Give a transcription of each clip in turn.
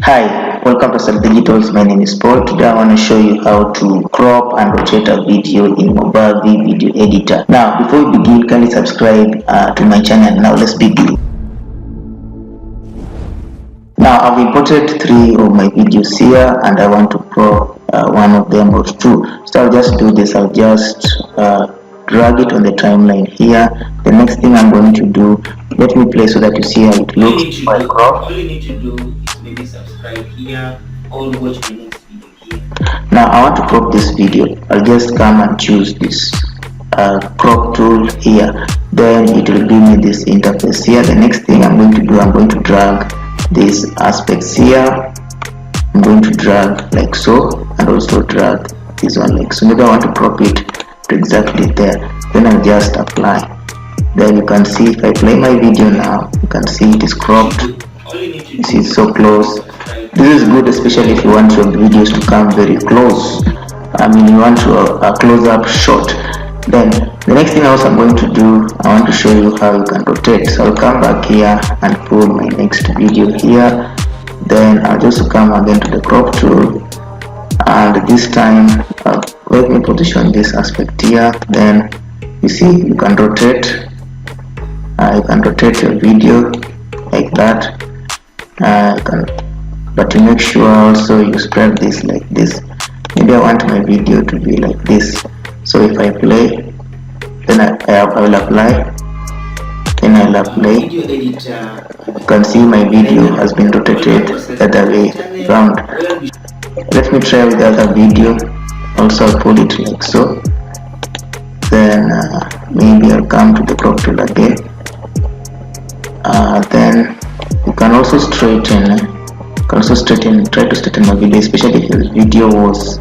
Hi, welcome to Self Digitals. My name is Paul. Today I want to show you how to crop and rotate a video in Movavi Video Editor. Now, before we begin, kindly subscribe to my channel. Now, let's begin. Now, I've imported 3 of my videos here and I want to crop one of them or 2. So I'll just do this. I'll just drag it on the timeline here. The next thing I'm going to do, let me play so that you see how it looks while crop. All you need to do is maybe subscribe here or watch my next video here. Now I want to crop this video. I'll just come and choose this crop tool here. Then it will give me this interface here. The next thing I'm going to do, I'm going to drag these aspects here. I'm going to drag like so, and also drag this one like so. Maybe I want to crop it to exactly there. Then I'll just apply. Then you can see if I play my video now, you can see it is cropped. You see it's so close. This is good, especially if you want your videos to come very close. I mean, you want to a close-up shot. Then the next thing else I'm going to do, I want to show you how you can rotate. So I'll come back here and pull my next video here. Then I'll just come again to the crop tool, and this time let me position this aspect here. Then you see you can rotate. You can rotate your video like that. But to make sure also you spread this like this. Maybe I want my video to be like this. So if I play, then I will apply. Then I'll apply. You can see my video has been rotated the other way around. Let me try with the other video. Also I'll pull it like so. Then maybe I'll come to the crop tool again. Then you can also straighten. Try to straighten my video, especially if your video was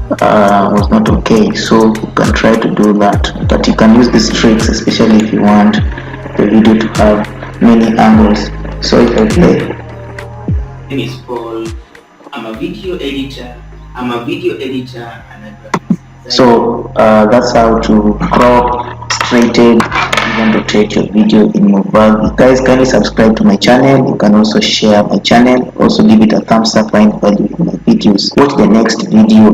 not okay. So you can try to do that, but you can use these tricks, especially if you want the video to have many angles. So if I play, My name is Paul. I'm a video editor. so that's how to crop, straighten, and rotate your video in Movavi. Guys, kindly subscribe to my channel. You can also share my channel. Also give it a thumbs up and value in my videos. Watch the next video.